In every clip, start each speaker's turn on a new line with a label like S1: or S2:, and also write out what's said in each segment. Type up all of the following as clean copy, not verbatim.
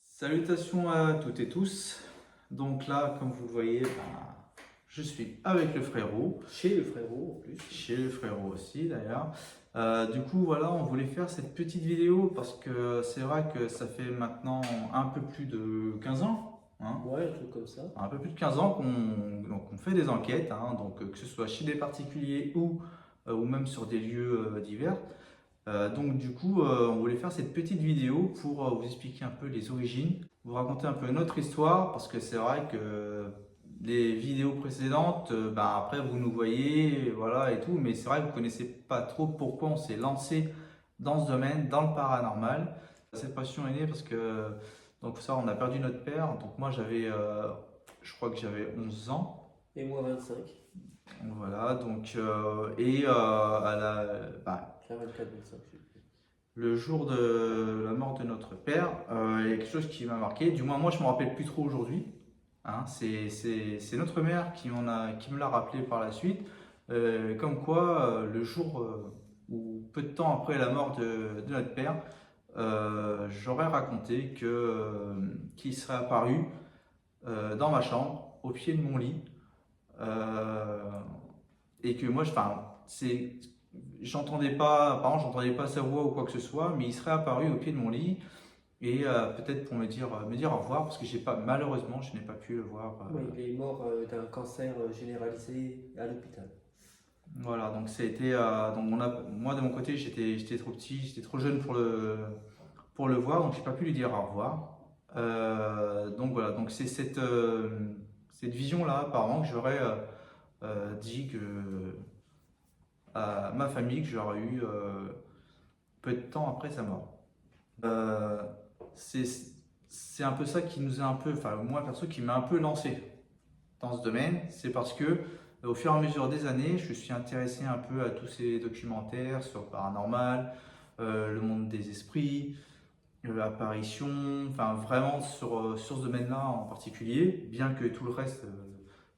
S1: Salutations à toutes et tous. Donc là, comme vous le voyez, je suis avec le frérot.
S2: Chez le frérot en plus.
S1: Chez le frérot aussi d'ailleurs. Du coup, voilà, on voulait faire cette petite vidéo parce que c'est vrai que ça fait maintenant un peu plus de 15 ans. Hein,
S2: Ouais, un truc comme ça.
S1: un peu plus de 15 ans qu'on fait des enquêtes, hein, donc que ce soit chez des particuliers ou même sur des lieux divers. Donc du coup, on voulait faire cette petite vidéo pour vous expliquer un peu les origines, vous raconter un peu notre histoire, parce que c'est vrai que les vidéos précédentes, après vous nous voyez, voilà et tout, mais c'est vrai que vous ne connaissez pas trop pourquoi on s'est lancé dans ce domaine, dans le paranormal. Cette passion est née parce que, donc ça, on a perdu notre père, donc moi je crois que j'avais 11 ans.
S2: Et moi 25.
S1: Voilà, donc,
S2: J'ai 24, 25. Je sais plus.
S1: le jour de la mort de notre père, il y a quelque chose qui m'a marqué. Du moins, moi, je ne me rappelle plus trop aujourd'hui. Hein, c'est notre mère qui me l'a rappelé par la suite. Comme quoi, le jour ou peu de temps après la mort de notre père, j'aurais raconté qu'il serait apparu dans ma chambre, au pied de mon lit. Euh, et que moi, j'entendais pas, par exemple, j'entendais pas sa voix ou quoi que ce soit, mais il serait apparu au pied de mon lit et peut-être pour me dire au revoir parce que malheureusement, je n'ai pas pu le voir.
S2: Oui, il est mort d'un cancer généralisé à l'hôpital.
S1: Voilà, donc moi de mon côté, j'étais trop petit, j'étais trop jeune pour le voir, donc j'ai pas pu lui dire au revoir. Donc voilà, donc c'est cette vision-là, apparemment, que j'aurais dit à ma famille que j'aurais eu peu de temps après sa mort. Euh, c'est c'est un peu ça qui nous a un peu, enfin moi perso, qui m'a un peu lancé dans ce domaine. C'est parce que au fur et à mesure des années, je suis intéressé un peu à tous ces documentaires sur le paranormal, le monde des esprits, l'apparition, enfin vraiment sur ce domaine-là en particulier, bien que tout le reste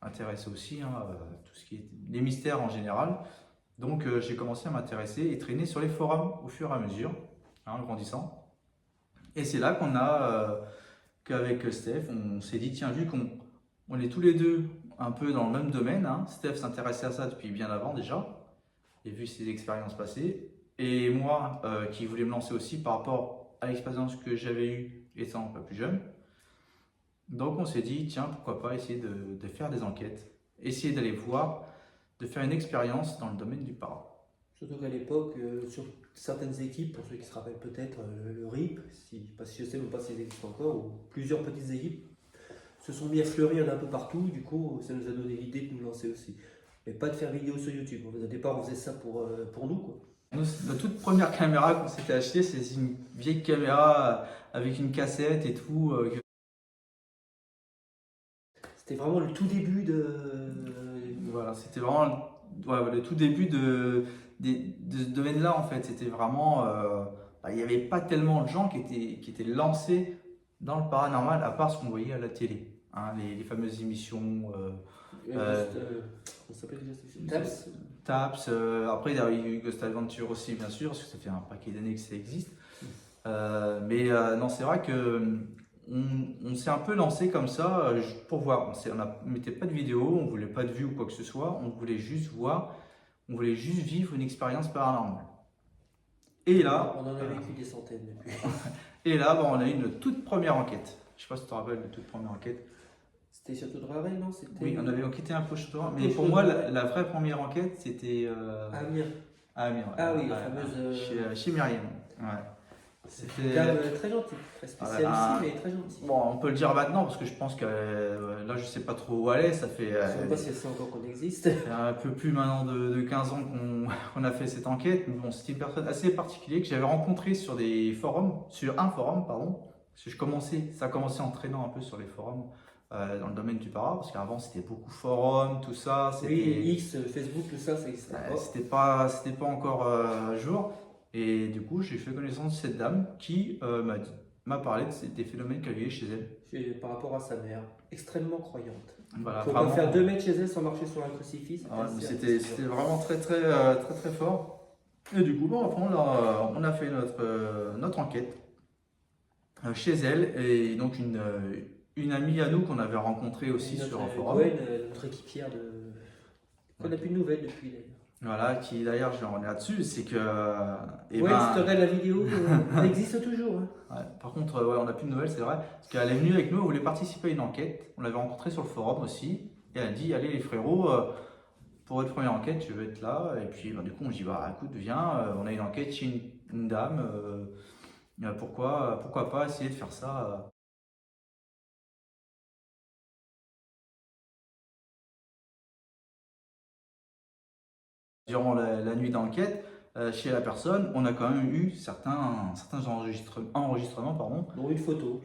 S1: m'intéresse aussi, hein, tout ce qui est les mystères en général. Donc j'ai commencé à m'intéresser et traîner sur les forums au fur et à mesure, hein, en grandissant. Et c'est là qu'avec Steph, on s'est dit, tiens, vu qu'on est tous les deux un peu dans le même domaine, hein, Steph s'intéressait à ça depuis bien avant déjà, et vu ses expériences passées, et moi qui voulais me lancer aussi par rapport à l'expérience que j'avais eue étant un peu plus jeune. Donc on s'est dit, tiens, pourquoi pas essayer de faire des enquêtes, essayer d'aller voir, de faire une expérience dans le domaine du para.
S2: Surtout qu'à l'époque, sur certaines équipes, pour ceux qui se rappellent peut-être, le RIP, pas si je sais même pas s'il existe encore, ou plusieurs petites équipes, se sont mis à fleurir un peu partout. Du coup, ça nous a donné l'idée de nous lancer aussi. Mais pas de faire vidéo sur YouTube. Au départ, on faisait ça pour nous, quoi.
S1: La toute première caméra qu'on s'était achetée, c'est une vieille caméra avec une cassette et tout.
S2: C'était vraiment le tout début
S1: Voilà, c'était vraiment le tout début de ce domaine-là en fait. C'était vraiment. Il n'y avait pas tellement de gens qui étaient lancés dans le paranormal, à part ce qu'on voyait à la télé. Hein, les fameuses émissions.
S2: on s'appelle déjà Taps.
S1: Taps. Après, il y a eu Ghost Adventure aussi, bien sûr, parce que ça fait un paquet d'années que ça existe. Non, c'est vrai que on s'est un peu lancé comme ça pour voir. On ne mettait pas de vidéo, on voulait pas de vue ou quoi que ce soit, on voulait juste voir, on voulait juste vivre une expérience paranormale. Et là,
S2: On en a vécu des centaines depuis.
S1: et là on a eu une toute première enquête. Je sais pas si tu te rappelles de toute première enquête.
S2: C'était Château de Ravel, non?
S1: Oui, on avait enquêté un peu chez toi, mais pour moi, la vraie première enquête, c'était
S2: Amir.
S1: à Amiens.
S2: Ah oui, la fameuse.
S1: Chez Myriam. Ouais.
S2: C'était très gentil, très spécial aussi, mais très gentil.
S1: Bon, on peut le dire maintenant parce que je pense que là, je sais pas trop où elle est. Ça fait,
S2: Je ne sais pas si elle sait encore qu'on existe.
S1: un peu plus maintenant de 15 ans qu'on a fait cette enquête. Mais bon, c'était une personne assez particulière que j'avais rencontrée sur un forum, pardon. Parce que ça a commencé en traînant un peu sur les forums dans le domaine du para, parce qu'avant c'était beaucoup forum, tout ça.
S2: Oui, X, Facebook, tout ça, ça existe
S1: C'était pas encore à jour. Et du coup, j'ai fait connaissance de cette dame qui m'a parlé des phénomènes qu'elle vivait chez elle.
S2: par rapport à sa mère. extrêmement croyante.
S1: Voilà,
S2: Il ne faut pas
S1: vraiment.
S2: faire 2 mètres chez elle sans marcher sur un crucifix.
S1: Ouais, mais
S2: assez
S1: c'était
S2: impressionnant.
S1: vraiment très fort. Et du coup, bon, après, on a fait notre enquête chez elle et donc une amie à nous qu'on avait rencontrée
S2: Et
S1: aussi
S2: notre
S1: sur un forum.
S2: Gwen, notre équipière qu'on n'a plus de nouvelles depuis d'ailleurs.
S1: Voilà, qui d'ailleurs, je vais en revenir là-dessus, c'est que. Eh
S2: Gwen, si
S1: ben,
S2: tu regardes la vidéo, elle existe toujours. Hein.
S1: ouais, par contre, ouais, on n'a plus de nouvelles, c'est vrai. Parce qu'elle est venue avec nous, elle voulait participer à une enquête. On l'avait rencontrée sur le forum aussi. Et elle a dit, allez les frérots, pour votre première enquête, je vais être là. Et puis bah, du coup, on se dit, bah écoute, viens, on a une enquête chez une dame. Pourquoi pas essayer de faire ça durant la nuit d'enquête chez la personne. On a quand même eu certains enregistrements, pardon.
S2: Dont une photo.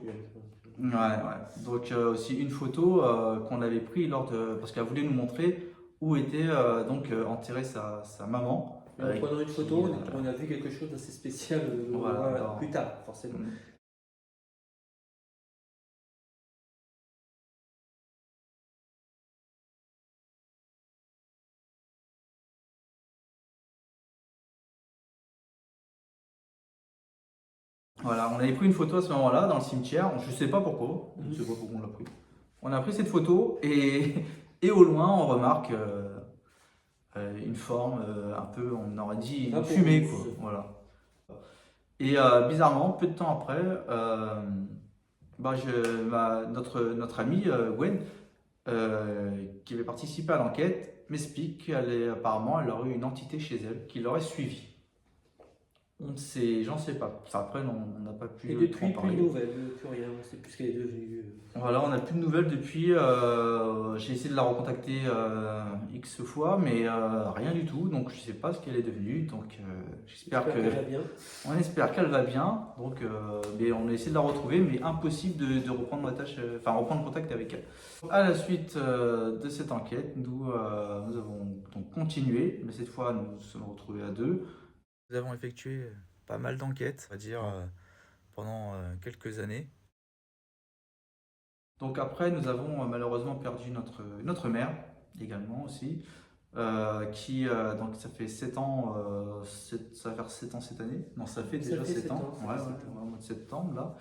S1: Ouais, ouais. Donc aussi une photo qu'on avait pris parce qu'elle voulait nous montrer où était enterrée sa maman.
S2: Et en prenant une photo,
S1: qui,
S2: on a vu quelque chose d'assez spécial
S1: voilà,
S2: plus tard, forcément.
S1: Voilà, on avait pris une photo à ce moment-là dans le cimetière. Je ne sais pas pourquoi. Je ne sais pas pourquoi on l'a pris. On a pris cette photo et, et au loin on remarque une forme un peu, on aurait dit une fumée quoi. Voilà. Et bizarrement, peu de temps après, notre amie Gwen, qui avait participé à l'enquête, m'explique qu'apparemment elle aurait eu une entité chez elle qui l'aurait suivie. J'en sais pas. Enfin, après, on n'a pas pu
S2: Et
S1: trop
S2: depuis,
S1: en
S2: plus
S1: parler.
S2: de nouvelles, plus rien, on ne sait plus ce qu'elle est devenue.
S1: Voilà, on n'a plus de nouvelles depuis. J'ai essayé de la recontacter X fois, mais rien du tout. Donc, je sais pas ce qu'elle est devenue. Donc, j'espère
S2: J'espère qu'elle va bien.
S1: On espère qu'elle va bien. Donc, mais on a essayé de la retrouver, mais impossible de reprendre reprendre contact avec elle. À la suite de cette enquête, nous avons donc continué, mais cette fois, nous nous sommes retrouvés à deux. Nous avons effectué pas mal d'enquêtes, on va dire, pendant quelques années. Donc après, nous avons malheureusement perdu notre mère également aussi, donc ça fait 7 ans, ça va faire 7 ans cette année. Non, ça fait déjà 7 ans, ouais, au mois de septembre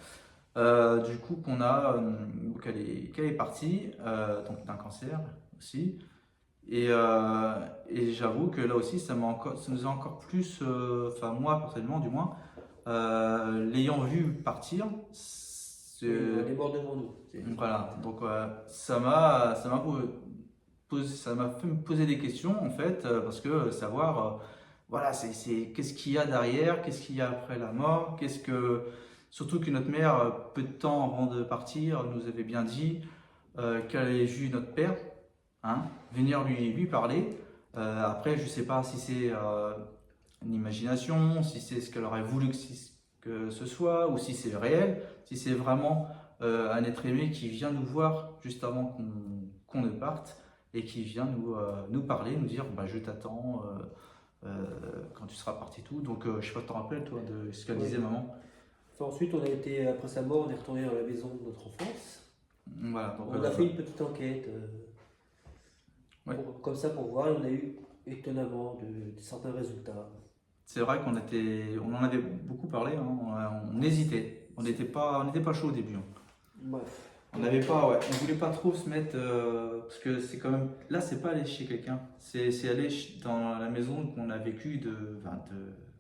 S1: là. Du coup, qu'elle est partie, donc d'un cancer aussi. Et j'avoue que là aussi, ça nous a encore plus, enfin moi personnellement du moins, l'ayant vu partir,
S2: Elle est morte devant nous.
S1: voilà, donc ça m'a fait me poser des questions en fait, parce que savoir, voilà, qu'est-ce qu'il y a derrière, qu'est-ce qu'il y a après la mort, surtout que notre mère, peu de temps avant de partir, nous avait bien dit qu'elle avait vu notre père, hein, venir lui parler. Après, je sais pas si c'est une imagination, si c'est ce qu'elle aurait voulu que ce soit, ou si c'est réel, si c'est vraiment un être aimé qui vient nous voir juste avant qu'on ne parte et qui vient nous parler, nous dire bah, je t'attends quand tu seras parti tout. Donc je sais pas, tu te rappelles toi de ce qu'elle disait maman?
S2: Enfin, ensuite, après sa mort, on est retourné dans la maison de notre enfance.
S1: Voilà, donc,
S2: on a fait une petite enquête
S1: ouais.
S2: comme ça pour voir, et on a eu étonnamment de certains résultats.
S1: C'est vrai on en avait beaucoup parlé, hein, on hésitait, on n'était pas chaud au début. Hein.
S2: Bref.
S1: On voulait pas trop se mettre, parce que c'est quand même, là c'est pas aller chez quelqu'un, c'est aller dans la maison qu'on a vécu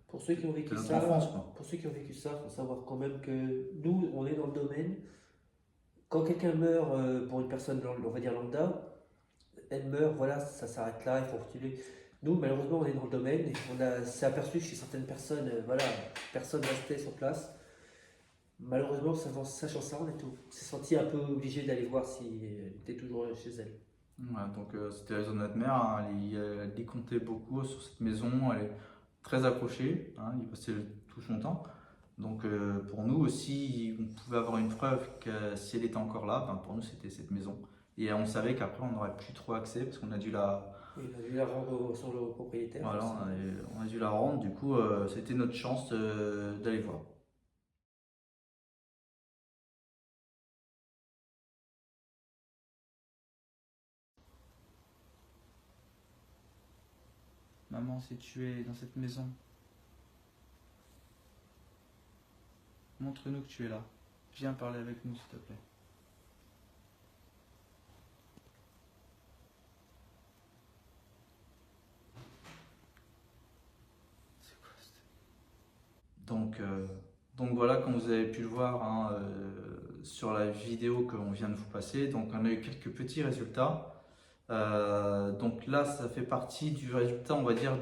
S2: pour ceux qui ont vécu
S1: notre
S2: ça,
S1: enfance, quoi.
S2: Pour ceux qui ont vécu ça, il faut savoir quand même que nous, on est dans le domaine. Quand quelqu'un meurt pour une personne, on va dire lambda, elle meurt, voilà, ça s'arrête là, il faut retirer. Nous, malheureusement, on est dans le domaine et s'est aperçu chez certaines personnes, voilà, personne restait sur place. Malheureusement, sachant ça, on s'est senti un peu obligé d'aller voir si elle était toujours chez elle.
S1: Ouais, donc c'était la maison de notre mère, hein, elle y comptait beaucoup sur cette maison, elle est très accrochée, hein, il passait tout son temps. Donc pour nous aussi, on pouvait avoir une preuve que si elle était encore là, ben, pour nous c'était cette maison. Et on savait qu'après on n'aurait plus trop accès parce qu'on a dû
S2: Oui, on a dû la rendre son propriétaire.
S1: voilà, on a dû la rendre, du coup c'était notre chance d'aller voir. Maman, si tu es dans cette maison, montre-nous que tu es là. Viens parler avec nous, s'il te plaît. C'est quoi, donc voilà, comme vous avez pu le voir hein, sur la vidéo qu'on vient de vous passer, donc on a eu quelques petits résultats. Donc là, ça fait partie du résultat, on va dire,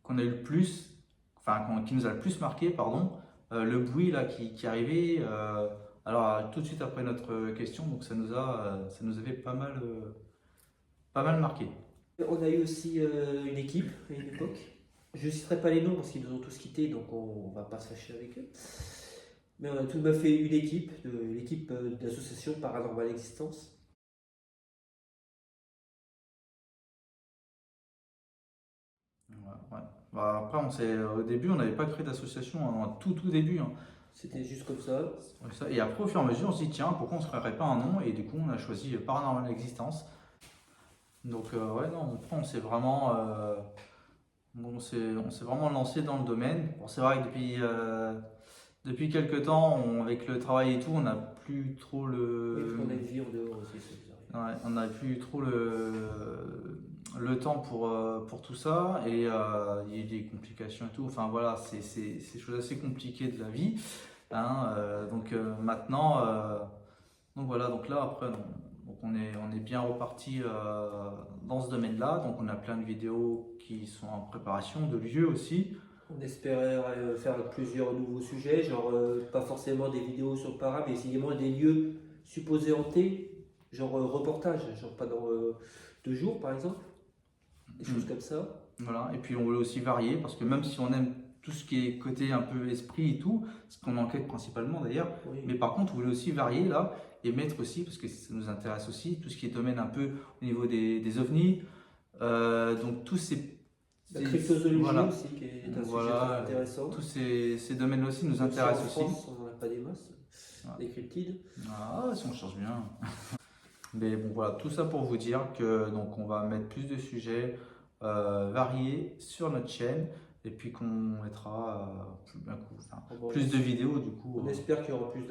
S1: qu'on a eu le plus, enfin qui nous a le plus marqué, pardon, le bruit là qui arrivait. Alors tout de suite après notre question, donc ça nous avait pas mal marqué.
S2: On a eu aussi une équipe à une époque. Je ne citerai pas les noms parce qu'ils nous ont tous quittés, donc on ne va pas se fâcher avec eux. Mais on a tout de même fait une équipe, l'équipe d'association Paranormal Existence.
S1: Ouais. Bah, après, au début, on n'avait pas créé d'association, hein, tout début. Hein.
S2: C'était juste comme ça.
S1: Et après, au fur et à mesure, on se dit, tiens, pourquoi on ne se créerait pas un nom? Et du coup, on a choisi Paranormal Existence. Donc, ouais, non, après, on s'est vraiment lancé dans le domaine. Bon, c'est vrai que depuis quelques temps, avec le travail et tout, on n'a plus trop le.
S2: On a une vie en dehors aussi, c'est bizarre.
S1: Ouais, on n'a plus trop le temps pour tout ça et il y a eu des complications et tout. Enfin voilà, c'est des choses assez compliquées de la vie. Hein, maintenant, donc voilà, donc là après, donc on est bien reparti dans ce domaine-là. Donc on a plein de vidéos qui sont en préparation, de lieux aussi.
S2: On espérait faire plusieurs nouveaux sujets, genre pas forcément des vidéos sur le para, mais également des lieux supposés hantés, genre reportage, genre pas dans 2 jours par exemple, des choses comme ça.
S1: Voilà, et puis on voulait aussi varier parce que même si on aime tout ce qui est côté un peu esprit et tout, ce qu'on enquête principalement d'ailleurs,
S2: Oui.
S1: mais par contre on voulait aussi varier là et mettre aussi, parce que ça nous intéresse aussi, tout ce qui est domaine un peu au niveau des ovnis, donc tous ces.
S2: La cryptozoologie
S1: Voilà.
S2: aussi, qui est un
S1: Voilà,
S2: sujet très intéressant.
S1: Tous ces domaines aussi nous
S2: Même si
S1: intéressent
S2: en
S1: aussi.
S2: France, on n'en a pas des masses, des cryptides.
S1: Ah, si on cherche bien. Mais bon, voilà, tout ça pour vous dire que donc on va mettre plus de sujets variés sur notre chaîne et puis qu'on mettra plus de vidéos du coup.
S2: On espère qu'il y aura plus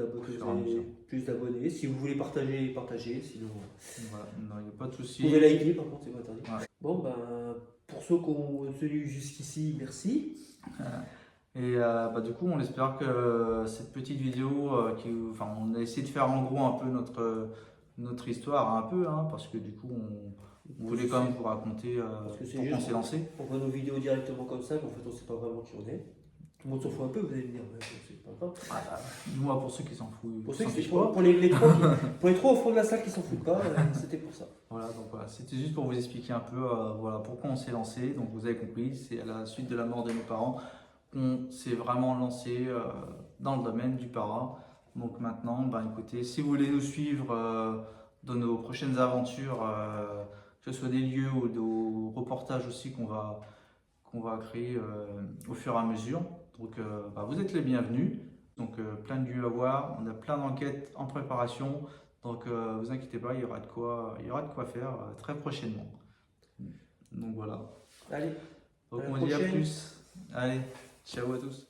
S2: d'abonnés. Si vous voulez partager, partagez. Sinon,
S1: voilà, non, il n'y a pas de souci.
S2: vous pouvez liker, par contre, c'est pas interdit.
S1: Ouais.
S2: Bon, ben, pour ceux qui ont tenu jusqu'ici, merci.
S1: Et du coup, on espère que cette petite vidéo, on a essayé de faire en gros un peu notre histoire, un peu, hein, parce que du coup, on voulait quand même vous raconter pourquoi on s'est lancé.
S2: On voit nos vidéos directement comme ça, mais en fait, on ne sait pas vraiment qui on est. Tout le monde s'en fout un peu, vous allez me dire, mais c'est pas grave.
S1: Moi, pour ceux qui s'en foutent.
S2: Pour les trois au fond de la salle qui s'en foutent pas, c'était pour ça.
S1: Voilà, donc voilà, c'était juste pour vous expliquer un peu voilà, pourquoi on s'est lancé. Donc vous avez compris, c'est à la suite de la mort de nos parents qu'on s'est vraiment lancé dans le domaine du para. Donc maintenant, écoutez, si vous voulez nous suivre dans nos prochaines aventures, que ce soit des lieux ou des reportages aussi qu'on va créer au fur et à mesure, donc vous êtes les bienvenus. Donc plein de lieux à voir, on a plein d'enquêtes en préparation. Donc vous inquiétez pas, il y aura de quoi faire très prochainement. Donc voilà.
S2: Allez.
S1: Donc on dit à plus. Allez, ciao à tous.